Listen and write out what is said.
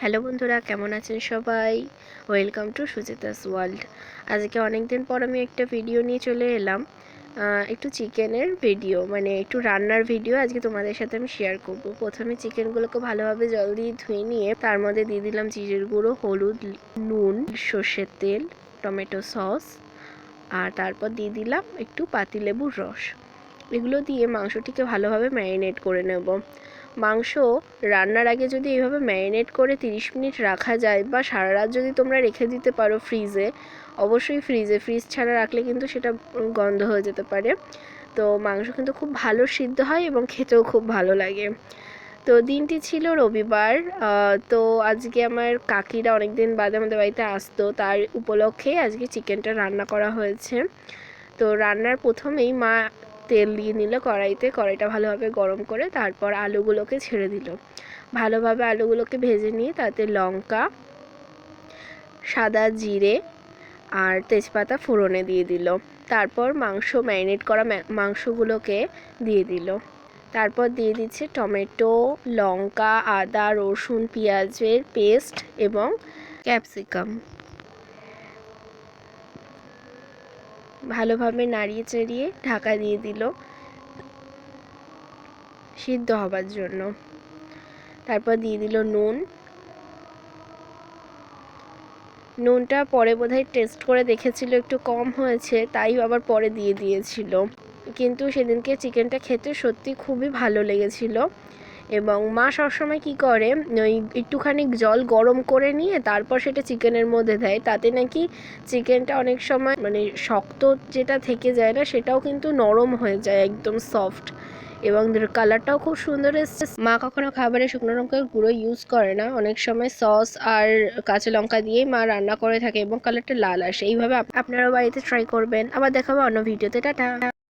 Hello বন্ধুরা, কেমন আছেন সবাই? Welcome to Suchita's world. আজকে অনেক দিন পর আমি একটা ভিডিও নিয়ে চলে এলাম, একটু চিকেনের ভিডিও, মানে একটু রান্নার ভিডিও আজকে তোমাদের সাথে আমি শেয়ার করব। প্রথমে চিকেনগুলোকে ভালোভাবে জল দিয়ে ধুয়ে নিয়ে তার মধ্যে দিয়ে দিলাম জিরের গুঁড়ো, হলুদ, নুন, সর্ষের তেল, টমেটো সস, আর তারপর দিয়ে দিলাম একটু পাতিলেবুর রস। এগুলো দিয়ে মাংসটিকে ভালোভাবে ম্যারিনেট করে নেব। মাংস রান্নার আগে যদি এইভাবে ম্যারিনেট করে 30 মিনিট রাখা যায়, বা সারা রাত যদি তোমরা রেখে দিতে পারো ফ্রিজে, অবশ্যই ফ্রিজ ছাড়া রাখলে কিন্তু সেটা গন্ধ হয়ে যেতে পারে। তো মাংস কিন্তু খুব ভালো সিদ্ধ হয় এবং খেতেও খুব ভালো লাগে। তো দিনটি ছিল রবিবার। তো আজকে আমার কাকিরা অনেক দিন বাদে আমাদের বাড়িতে আসতো, তার উপলক্ষে আজকে চিকেনটা রান্না করা হয়েছে। তো রান্নার প্রথমেই মা তেল দিয়ে নিল কড়াইটা ভালোভাবে গরম করে তারপর আলুগুলোকে ছেড়ে দিল। ভালোভাবে আলুগুলোকে ভেজে নিয়ে তাতে লঙ্কা, সাদা জিরে আর তেজপাতা ফোড়নে দিয়ে দিল। তারপর ম্যারিনেট করা মাংসগুলোকে দিয়ে দিল। তারপর দিয়ে দিচ্ছে টমেটো, লঙ্কা, আদা, রসুন, পেঁয়াজের পেস্ট এবং ক্যাপসিকাম। ভালোভাবে নাড়িয়ে চাড়িয়ে ঢাকা দিয়ে দিল সিদ্ধ হবার জন্য। তারপর দিয়ে দিল নুনটা পরে বোধহয় টেস্ট করে দেখেছিল একটু কম হয়েছে, তাই আবার পরে দিয়ে দিয়েছিল। কিন্তু সেদিনকে চিকেনটা খেতে সত্যি খুবই ভালো লেগেছিল। এবং মা সবসময় কী করে, ওই একটুখানি জল গরম করে নিয়ে তারপর সেটা চিকেনের মধ্যে দেয়, তাতে নাকি চিকেনটা অনেক সময় মানে শক্ত যেটা থেকে যায় না, সেটাও কিন্তু নরম হয়ে যায়, একদম সফট, এবং কালারটাও খুব সুন্দর এসছে। মা কখনো খাবারে শুকনো লঙ্কার গুঁড়ো ইউজ করে না, অনেক সময় সস আর কাঁচা লঙ্কা দিয়েই মা রান্না করে থাকে এবং কালারটা লাল আসে। এইভাবে আপনারাও বাড়িতে ট্রাই করবেন। আবার দেখাবো অন্য ভিডিওতে। টাটা।